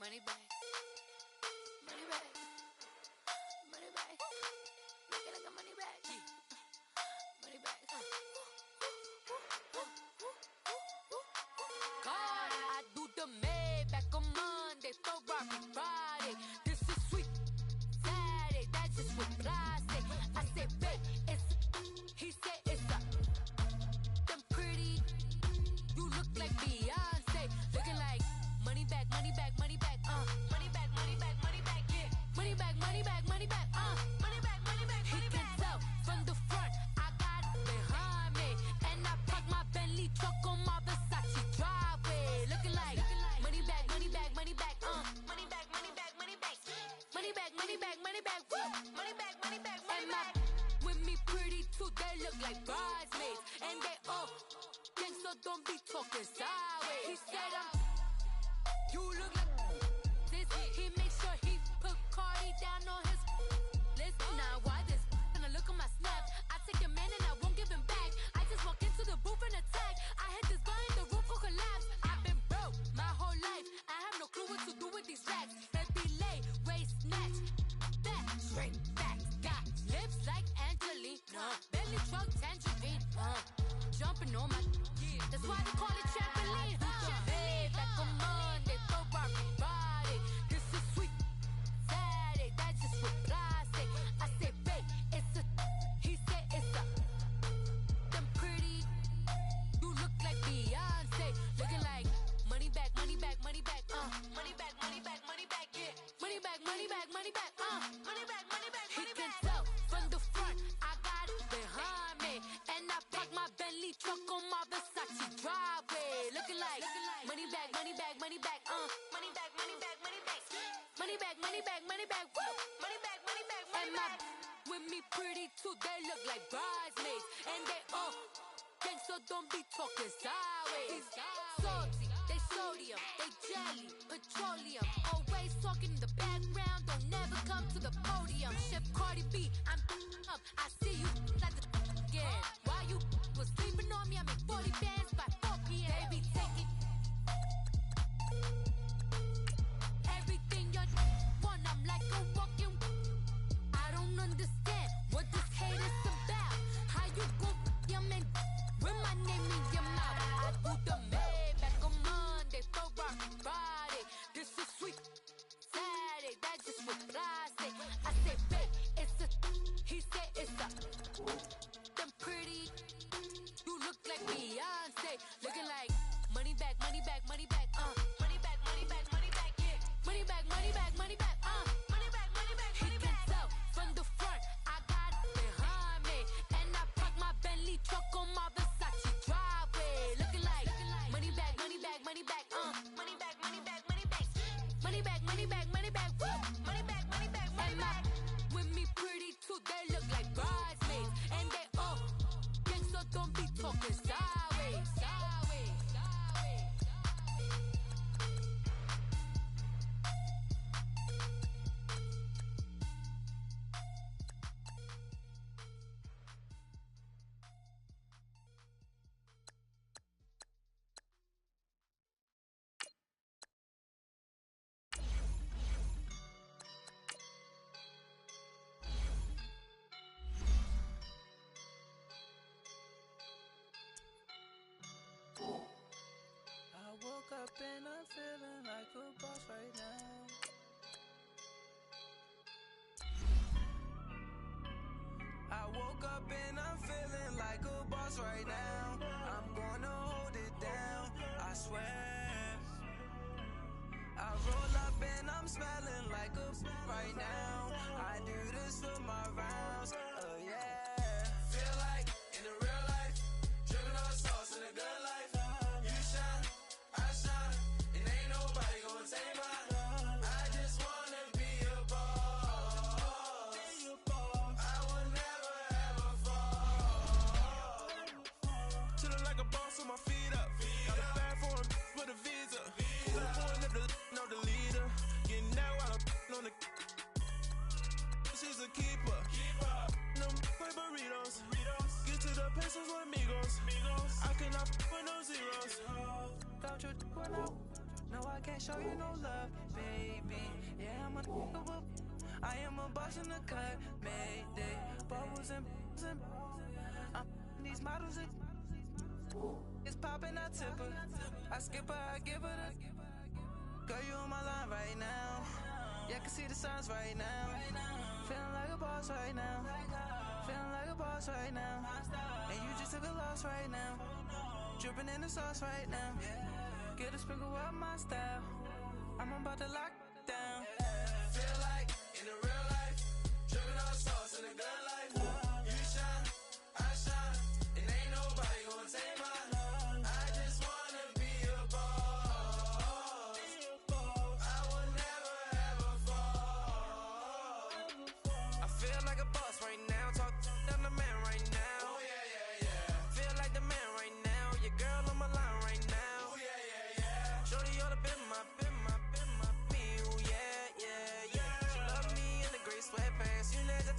Money back. Money back. Money back. Make it like a money back. Money back. God, I do the Maybach on Monday, Ferrari Friday. This is sweet Saturday, that's just what I say. I say, babe, it's he said it's a them pretty. You look like Beyonce, looking like money back, money back, money back, money back, money back, money back, yeah. Money back, money back, money back, money back, money back, money back. He can tell from the front, I got it behind me, and I park my Bentley truck on my Versace driveway, looking like money back, money back, money back, money back, money back, money back, money back, money back, money back, woo, money back, money back, money back. With me pretty too, they look like bridesmaids, and they all gang, so don't be talking sideways. He said you look like this. He makes sure he put Cardi down on his list. Now why this? Gonna look at my snap. I take a man and I won't give him back. I just walk into the booth and attack. I hit this guy in the roof will collapse. I've been broke my whole life. I have no clue what to do with these racks. Baby lay, waist snatch, back straight back. Got lips like Angelina, belly truck tangerine. Jumping on my, that's why they call it trampoline. Hey, back on Monday, Ferrari Friday. This is sweet Saturday, that's just what I say. I say, babe, it's a, he said it's a, them pretty. You look like Beyonce, looking like money back, money back, money back, money back, money back, money back, yeah. Money back, money back, money back, money back, money back, money back. He can tell from the front, I got it behind me, and I park my Bentley truck on my Versace driveway, looking like money back, money back, money back, money back, money back, money back, money back, money back, money back, woo, money back, money back, money back. With me pretty too, they look like bridesmaids, and they all gang, so don't be talking sideways. Salty, they sodium, they jelly, petroleum, always talking in the background, don't never come to the podium. Chef Cardi B, I'm up, I see you like the again. Why you was sleeping on me? I make 40 bands by 4 p.m. Baby, take it. Everything you want, I'm like a walking. I don't understand what this hate is about. How you go your man with my name in your mouth? I do the Maybach on Monday, Ferrari Friday. This is sweet Saturday, that's just what I say. I say, babe, it's a, he said it's a, them pretty. You look like Beyonce, looking like money back, money back, money back, money back, money back, money back, yeah. Money back, money back, money back, money back, money back, money back. He can tell from the front, I got it behind me, and I park my Bentley truck on my Versace driveway, looking like money back, money back, money back, money back, money back, money back, money back, money back, money back, woo, money back, money back, money back. With me pretty too, they look like bridesmaids, and they all gang, so don't be talking sideways, sideways, sideways.
boss right now. I'm gonna hold it down, I swear. I roll up and I'm smelling like a right now. I do this for my rounds, oh yeah. Feel like in the real life, dripping on sauce in a good life. You shine, I shine, and ain't nobody gonna take mine. I just wanna be a boss. I will never ever fall. Chillin' like a boss with my feet up. Got a bag for him with a visa. Know the leader, getting that while I'm on the. She's a keeper. No burritos. Get to the pesos with amigos. I cannot with no zeros. Don't you know? No, I can't show you no love, baby. Yeah, I am a boss in the cut, mayday. Bubbles and I'm these models. It's popping, I tip her. I skip her, I give her the. Girl, you on my line right now. Yeah, I can see the signs right now. Feeling like a boss right now. Feeling like a boss right now. And you just took a loss right now. Dripping in the sauce right now. Get a sprinkle up my style. I'm about to lock down. Feel like in the real life, dripping on sauce in a good life. You shine, I shine, and ain't nobody gonna take mine. I just wanna be a boss. I will never ever fall. I feel like a boss right now. Talk to the man right now. Oh yeah, yeah, yeah. Feel like the man right now. Your girl on my line right now. Oh yeah, yeah, yeah. Shorty oughta been my feel, yeah, yeah, yeah. She love me in the gray sweatpants. You never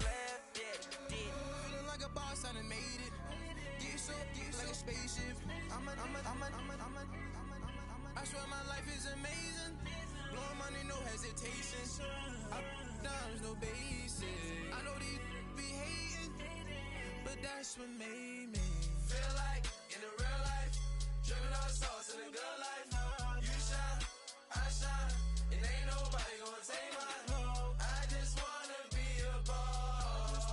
left, yeah, did. Feeling like a boss, I done made it. Get so like a spaceship. I swear my life is amazing. Blowing money, no hesitation. Up, downs, no basic. I know these be hating, but that's what made me feel like in the real life, dripping on sauce in a good life. You shine, I shine, and ain't nobody gonna take mine. I just wanna be a boss.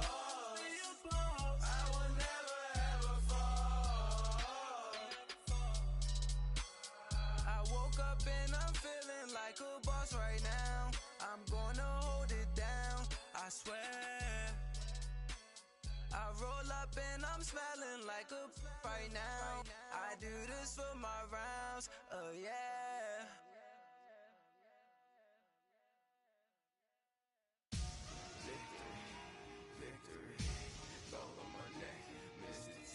I will never ever fall. I woke up and I'm feeling like a boss right now. I'm gonna hold it down, I swear. I roll up and I'm smelling like a right now. I do this for my rounds, oh yeah. Victory, gold on my neck, Mr. T.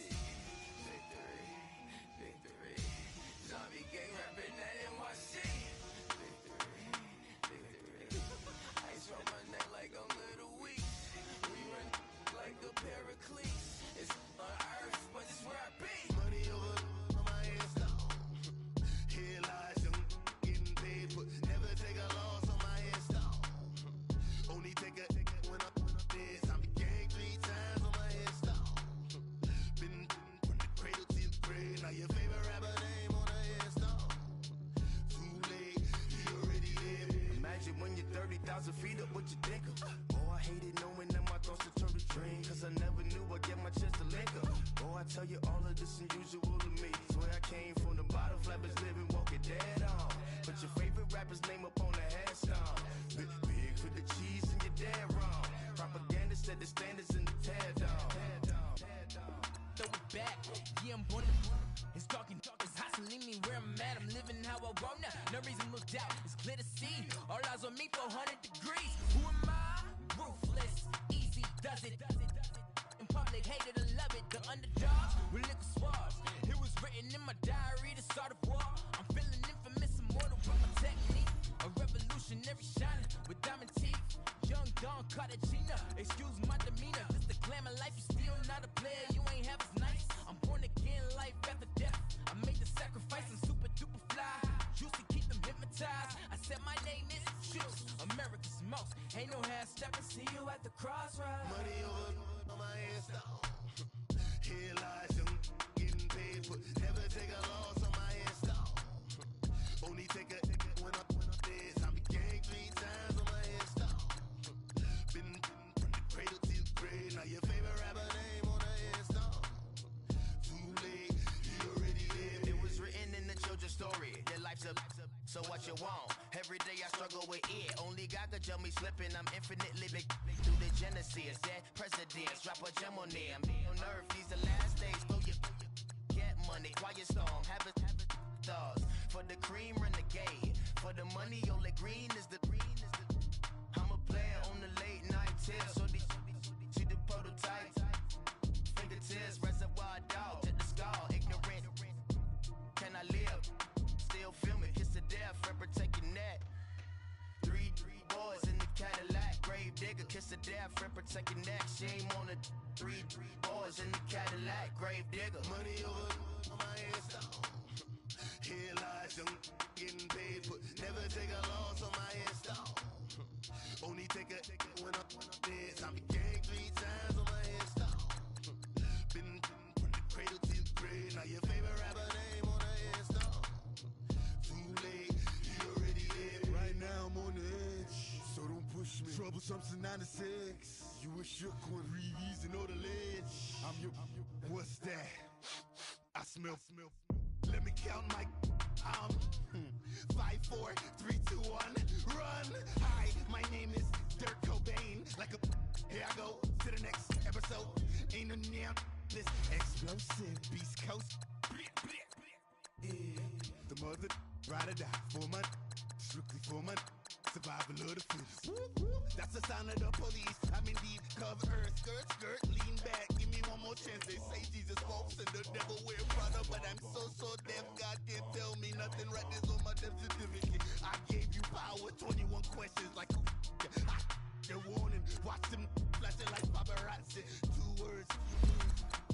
Victory, zombie gang rapping that NYC. Victory, ice on my neck like I'm Little Weak. We run like a paraclete. It's on earth, but it's where I be. Money over on my hands down. Here lies them getting paid, but never take a loss on my hands down. Only take a when I'm dead. I'm the gang 3 times on my hands down. Been from the cradle to the grave. Now your favorite rapper name on the hands down. Too late, he already dead. Imagine when you're 30,000 feet up, what you think of? Oh, I hated knowing that my thoughts would turn to dream. Cause I never knew I'd get my chance to link up. Oh, I tell you all of this unusual to me. Swear I came from the bottom, flappers living, walking dead on. Put your favorite rapper's name up on the headstone. Big for the cheese and you're dead wrong. Propaganda set the standards in the tear down.
Throw it back, yeah, I'm born it's dark, it's hot, so leave me where I'm at. I'm living how I want now, no reason to doubt. It's clear to see, all eyes on me, 400 degrees. Who am I? Ruthless, easy, does it. In public, hated and love it. The underdogs with liquor swabs. It was written in my diary, the start of war. I'm feeling infamous, immortal with my technique. A revolutionary shining with diamond teeth. Young Don Cartagena, excuse my demeanor. This the glamour life, you still not a player, you ain't half as nice. I'm born again, life after death. I made the sacrifice, I'm super duper fly. Juicy, keep them hypnotized. I said my name is Juice, America's most. Ain't no half stepping, see you at the crossroads.
Money over on my hands down. Here lies them getting paid, but never take a loss on my hands down. Only take a when I'm dead. I'm the gang 3 times on my hands down. Been from the cradle to the grave. Now your favorite rapper name on the hands down. jump me slipping, I'm infinitely big through the Genesis. Yeah, presidents, drop a gem on them. On earth, these the last days. Throw your get money, quiet storm, have it stars. For the cream, renegade. For the money, only green is the I'm a player on the late night tips. So these see the prototype. Fingertips, reservoir dog, to the skull, ignorant. Can I live? Still feel me, kiss to death, forever take your neck. Three boys in the Cadillac, grave digger, kiss to death, forever take your neck. Shame on the three boys in the Cadillac, grave digger.
Money over on my headstone. Here lies young getting paid, but never take a loss on my headstone. Only take a when I'm dead. I'm gang 3 times on my headstone. Been from the cradle to the grave. Now your favorite rapper name on the headstone. Too late, you already dead. Right now I'm on the edge, so don't push me. Troublesome since 96. You a shook one, Reeves and know the ledge. I'm your. What's that? I smell. Let me count my. 5, 4, 3, 2, 1, run. Hi, my name is Dirk Cobain. Like a. Here I go to the next episode. Ain't no damn this explosive Beast Coast. Yeah, the mother ride or die for my. Strictly for my. Survival of the fittest. That's the sound of the police. I'm indeed cover earth, skirt, lean back. Give me one more chance. They say Jesus walks and the devil wear Prada, but I'm so deaf. God can't tell me nothing. Right this on my death certificate. I gave you power. 21 questions like you're warning. Watch them flashing like paparazzi. 2 words.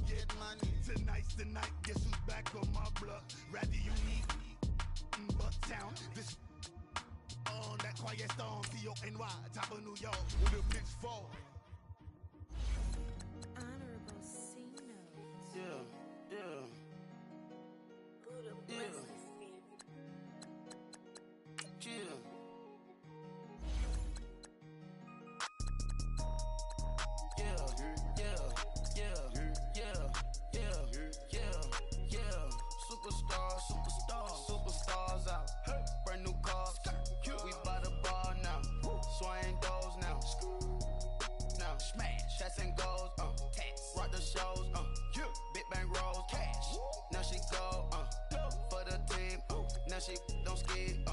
Get money. Tonight's the night. Guess who's back on my block? Rather unique. Bucktown. This. On that quiet storm, T-O-N-Y, top of New York, with a pitchfork.
Honorable C notes.
Yeah.
Buddha
Yeah.
blesses
Chill. Superstars out. Brand new cars. We by the bar now. Swaying doors now. Now smash. Shots and goals. Rock the shows. Big bang rolls. Cash. Now she go. For the team. Now she don't skid.